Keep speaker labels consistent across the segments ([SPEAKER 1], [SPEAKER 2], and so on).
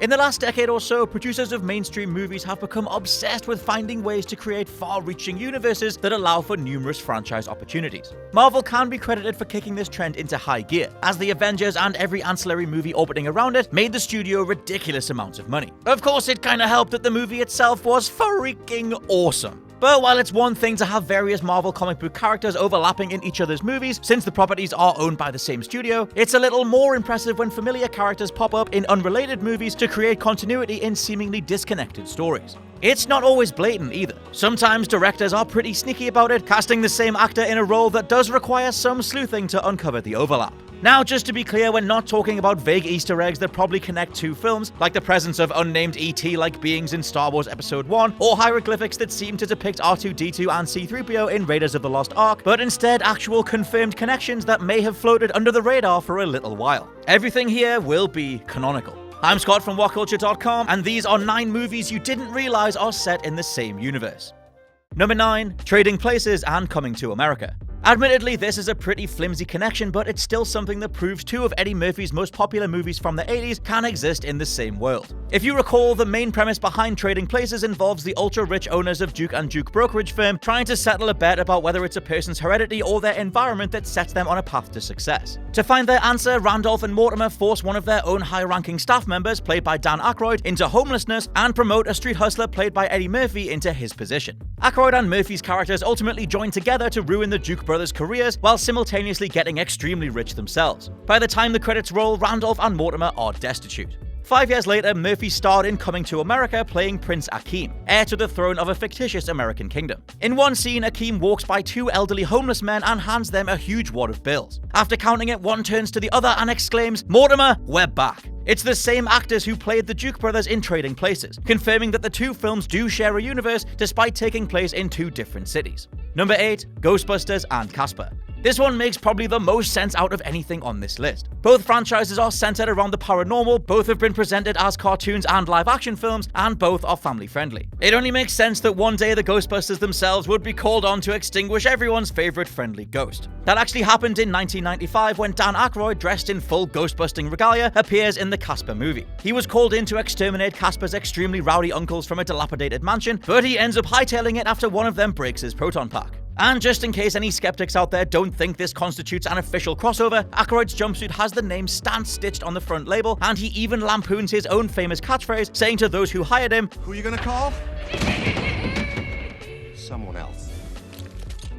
[SPEAKER 1] In the last decade or so, producers of mainstream movies have become obsessed with finding ways to create far-reaching universes that allow for numerous franchise opportunities. Marvel can be credited for kicking this trend into high gear, as the Avengers and every ancillary movie orbiting around it made the studio ridiculous amounts of money. Of course, it kinda helped that the movie itself was freaking awesome. But while it's one thing to have various Marvel comic book characters overlapping in each other's movies, since the properties are owned by the same studio, it's a little more impressive when familiar characters pop up in unrelated movies to create continuity in seemingly disconnected stories. It's not always blatant either. Sometimes directors are pretty sneaky about it, casting the same actor in a role that does require some sleuthing to uncover the overlap. Now, just to be clear, we're not talking about vague Easter eggs that probably connect two films, like the presence of unnamed ET-like beings in Star Wars Episode 1, or hieroglyphics that seem to depict R2-D2 and C-3PO in Raiders of the Lost Ark, but instead actual confirmed connections that may have floated under the radar for a little while. Everything here will be canonical. I'm Scott from WhatCulture.com, and these are 9 movies you didn't realize are set in the same universe. Number 9. Trading Places and Coming to America. Admittedly, this is a pretty flimsy connection, but it's still something that proves 2 of Eddie Murphy's most popular movies from the 80s can exist in the same world. If you recall, the main premise behind Trading Places involves the ultra-rich owners of Duke & Duke brokerage firm trying to settle a bet about whether it's a person's heredity or their environment that sets them on a path to success. To find their answer, Randolph and Mortimer force one of their own high-ranking staff members, played by Dan Aykroyd, into homelessness and promote a street hustler played by Eddie Murphy into his position. Aykroyd and Murphy's characters ultimately join together to ruin the Duke brothers' careers while simultaneously getting extremely rich themselves. By the time the credits roll, Randolph and Mortimer are destitute. 5 years later, Murphy starred in Coming to America playing Prince Akeem, heir to the throne of a fictitious American kingdom. In one scene, Akeem walks by 2 elderly homeless men and hands them a huge wad of bills. After counting it, one turns to the other and exclaims, "Mortimer, we're back." It's the same actors who played the Duke brothers in Trading Places, confirming that the 2 films do share a universe despite taking place in 2 different cities. Number 8. Ghostbusters and Casper. This one makes probably the most sense out of anything on this list. Both franchises are centered around the paranormal, both have been presented as cartoons and live-action films, and both are family-friendly. It only makes sense that one day the Ghostbusters themselves would be called on to extinguish everyone's favorite friendly ghost. That actually happened in 1995 when Dan Aykroyd, dressed in full ghost-busting regalia, appears in the Casper movie. He was called in to exterminate Casper's extremely rowdy uncles from a dilapidated mansion, but he ends up hightailing it after one of them breaks his proton pack. And just in case any skeptics out there don't think this constitutes an official crossover, Aykroyd's jumpsuit has the name Stan stitched on the front label, and he even lampoons his own famous catchphrase, saying to those who hired him,
[SPEAKER 2] "Who are you gonna call?" Someone else.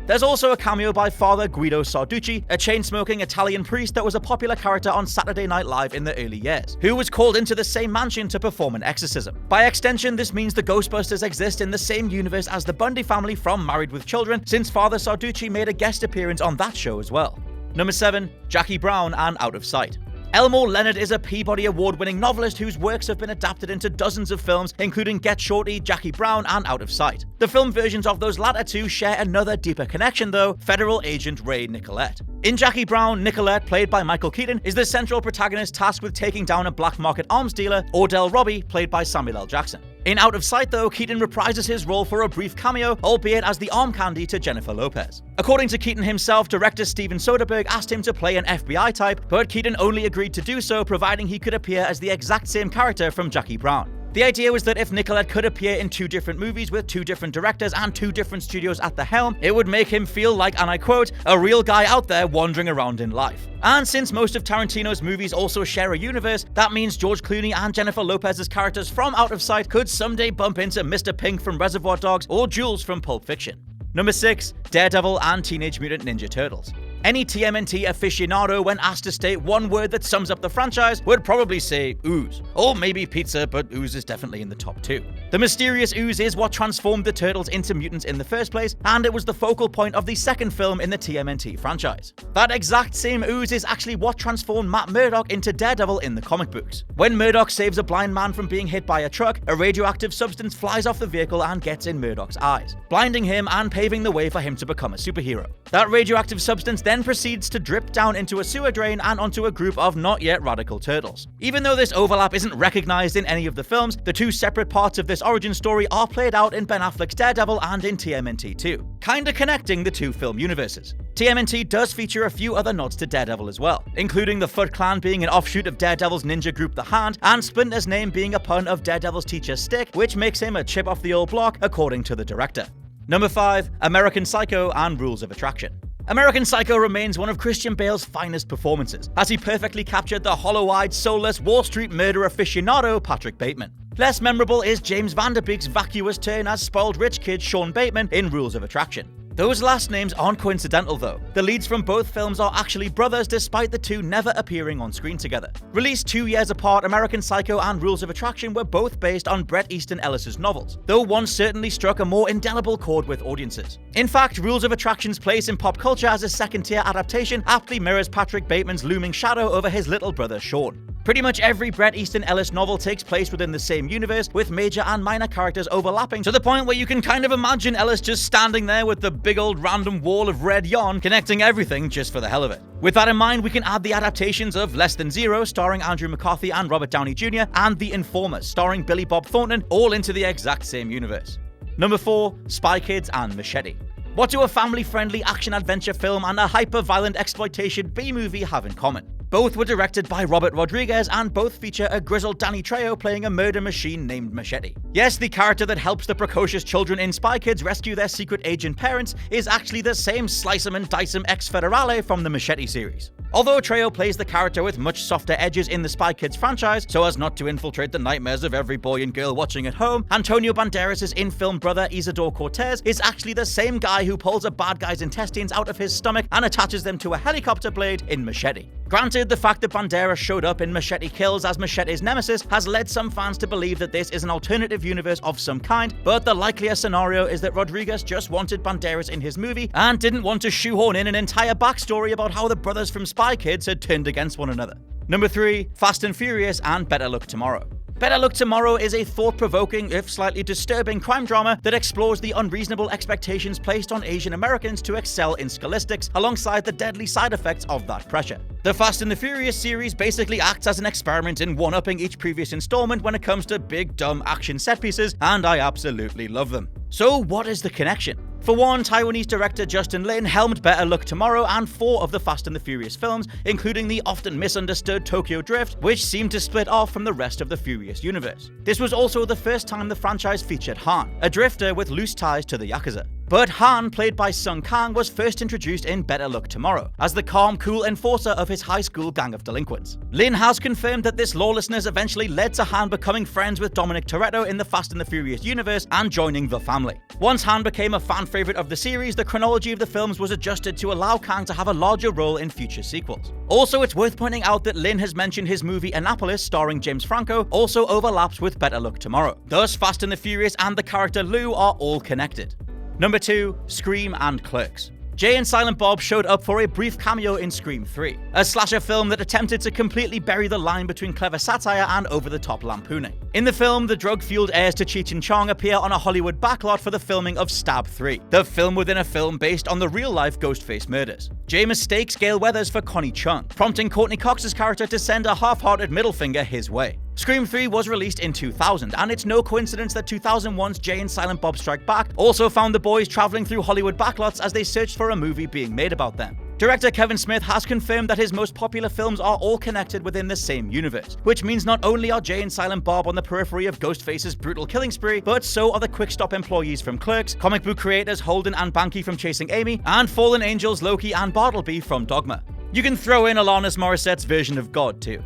[SPEAKER 1] There's also a cameo by Father Guido Sarducci, a chain-smoking Italian priest that was a popular character on Saturday Night Live in the early years, who was called into the same mansion to perform an exorcism. By extension, this means the Ghostbusters exist in the same universe as the Bundy family from Married with Children, since Father Sarducci made a guest appearance on that show as well. Number 7. Jackie Brown and Out of Sight. Elmore Leonard is a Peabody Award-winning novelist whose works have been adapted into dozens of films, including Get Shorty, Jackie Brown, and Out of Sight. The film versions of those latter 2 share another deeper connection though, Federal Agent Ray Nicolette. In Jackie Brown, Nicolette, played by Michael Keaton, is the central protagonist tasked with taking down a black market arms dealer, Ordell Robbie, played by Samuel L. Jackson. In Out of Sight though, Keaton reprises his role for a brief cameo, albeit as the arm candy to Jennifer Lopez. According to Keaton himself, director Steven Soderbergh asked him to play an FBI type, but Keaton only agreed to do so providing he could appear as the exact same character from Jackie Brown. The idea was that if Nicolette could appear in 2 different movies with 2 different directors and 2 different studios at the helm, it would make him feel like, and I quote, "a real guy out there wandering around in life." And since most of Tarantino's movies also share a universe, that means George Clooney and Jennifer Lopez's characters from Out of Sight could someday bump into Mr. Pink from Reservoir Dogs or Jules from Pulp Fiction. Number 6. Daredevil and Teenage Mutant Ninja Turtles. Any TMNT aficionado, when asked to state one word that sums up the franchise, would probably say ooze. Or maybe pizza, but ooze is definitely in the top 2. The mysterious ooze is what transformed the Turtles into mutants in the first place, and it was the focal point of the second film in the TMNT franchise. That exact same ooze is actually what transformed Matt Murdock into Daredevil in the comic books. When Murdock saves a blind man from being hit by a truck, a radioactive substance flies off the vehicle and gets in Murdock's eyes, blinding him and paving the way for him to become a superhero. That radioactive substance then proceeds to drip down into a sewer drain and onto a group of not yet radical turtles. Even though this overlap isn't recognized in any of the films, the 2 separate parts of this origin story are played out in Ben Affleck's Daredevil and in TMNT 2, kinda connecting the two film universes. TMNT does feature a few other nods to Daredevil as well, including the Foot Clan being an offshoot of Daredevil's ninja group The Hand, and Splinter's name being a pun of Daredevil's teacher Stick, which makes him a chip off the old block, according to the director. Number 5. American Psycho and Rules of Attraction. American Psycho remains one of Christian Bale's finest performances, as he perfectly captured the hollow-eyed, soulless Wall Street murder aficionado Patrick Bateman. Less memorable is James Van Der Beek's vacuous turn as spoiled rich kid Sean Bateman in Rules of Attraction. Those last names aren't coincidental though. The leads from both films are actually brothers despite the two never appearing on screen together. Released 2 years apart, American Psycho and Rules of Attraction were both based on Bret Easton Ellis's novels, though one certainly struck a more indelible chord with audiences. In fact, Rules of Attraction's place in pop culture as a second-tier adaptation aptly mirrors Patrick Bateman's looming shadow over his little brother Sean. Pretty much every Bret Easton Ellis novel takes place within the same universe, with major and minor characters overlapping to the point where you can kind of imagine Ellis just standing there with the big old random wall of red yarn connecting everything just for the hell of it. With that in mind, we can add the adaptations of Less Than Zero, starring Andrew McCarthy and Robert Downey Jr., and The Informers, starring Billy Bob Thornton, all into the exact same universe. Number 4. Spy Kids and Machete. What do a family-friendly action-adventure film and a hyper-violent exploitation B-movie have in common? Both were directed by Robert Rodriguez, and both feature a grizzled Danny Trejo playing a murder machine named Machete. Yes, the character that helps the precocious children in Spy Kids rescue their secret agent parents is actually the same slice-em and dice-em ex-federale from the Machete series. Although Trejo plays the character with much softer edges in the Spy Kids franchise, so as not to infiltrate the nightmares of every boy and girl watching at home, Antonio Banderas' in-film brother Isidore Cortez is actually the same guy who pulls a bad guy's intestines out of his stomach and attaches them to a helicopter blade in Machete. Granted, the fact that Banderas showed up in Machete Kills as Machete's nemesis has led some fans to believe that this is an alternative universe of some kind, but the likelier scenario is that Rodriguez just wanted Banderas in his movie and didn't want to shoehorn in an entire backstory about how the brothers from Spy Kids had turned against one another. Number 3. Fast and Furious and Better Luck Tomorrow. Better Luck Tomorrow is a thought-provoking, if slightly disturbing, crime drama that explores the unreasonable expectations placed on Asian Americans to excel in scholastics alongside the deadly side effects of that pressure. The Fast and the Furious series basically acts as an experiment in one-upping each previous installment when it comes to big, dumb action set pieces, and I absolutely love them. So what is the connection? For one, Taiwanese director Justin Lin helmed Better Luck Tomorrow and 4 of the Fast and the Furious films, including the often misunderstood Tokyo Drift, which seemed to split off from the rest of the Furious universe. This was also the first time the franchise featured Han, a drifter with loose ties to the Yakuza. But Han, played by Sung Kang, was first introduced in Better Luck Tomorrow, as the calm, cool enforcer of his high school gang of delinquents. Lin has confirmed that this lawlessness eventually led to Han becoming friends with Dominic Toretto in the Fast and the Furious universe and joining the family. Once Han became a fan favorite of the series, the chronology of the films was adjusted to allow Kang to have a larger role in future sequels. Also, it's worth pointing out that Lin has mentioned his movie Annapolis, starring James Franco, also overlaps with Better Luck Tomorrow. Thus, Fast and the Furious and the character Lou are all connected. Number 2. Scream and Clerks. Jay and Silent Bob showed up for a brief cameo in Scream 3, a slasher film that attempted to completely bury the line between clever satire and over-the-top lampooning. In the film, the drug-fueled heirs to Cheech and Chong appear on a Hollywood backlot for the filming of Stab 3, the film within a film based on the real-life Ghostface murders. Jay mistakes Gale Weathers for Connie Chung, prompting Courtney Cox's character to send a half-hearted middle finger his way. Scream 3 was released in 2000, and it's no coincidence that 2001's Jay and Silent Bob Strike Back also found the boys traveling through Hollywood backlots as they searched for a movie being made about them. Director Kevin Smith has confirmed that his most popular films are all connected within the same universe, which means not only are Jay and Silent Bob on the periphery of Ghostface's brutal killing spree, but so are the Quick Stop employees from Clerks, comic book creators Holden and Banky from Chasing Amy, and fallen angels Loki and Bartleby from Dogma. You can throw in Alanis Morissette's version of God too.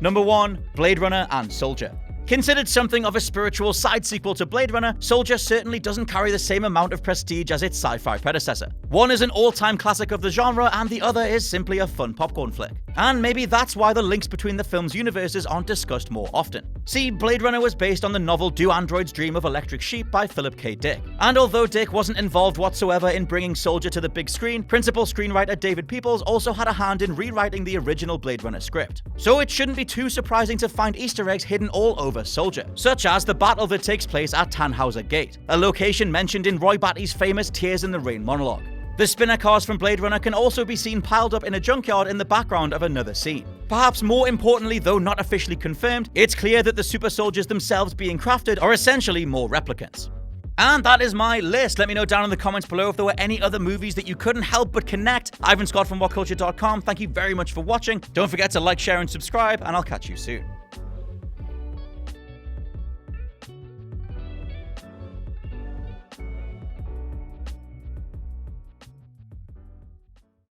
[SPEAKER 1] Number 1. Blade Runner and Soldier. Considered something of a spiritual side sequel to Blade Runner, Soldier certainly doesn't carry the same amount of prestige as its sci-fi predecessor. One is an all-time classic of the genre, and the other is simply a fun popcorn flick. And maybe that's why the links between the film's universes aren't discussed more often. See, Blade Runner was based on the novel Do Androids Dream of Electric Sheep by Philip K. Dick. And although Dick wasn't involved whatsoever in bringing Soldier to the big screen, principal screenwriter David Peoples also had a hand in rewriting the original Blade Runner script. So it shouldn't be too surprising to find Easter eggs hidden all over Soldier, such as the battle that takes place at Tannhauser Gate, a location mentioned in Roy Batty's famous Tears in the Rain monologue. The spinner cars from Blade Runner can also be seen piled up in a junkyard in the background of another scene. Perhaps more importantly, though not officially confirmed, it's clear that the super soldiers themselves being crafted are essentially more replicants. And that is my list. Let me know down in the comments below if there were any other movies that you couldn't help but connect. Ivan Scott from WhatCulture.com. Thank you very much for watching. Don't forget to like, share, and subscribe, and I'll catch you soon.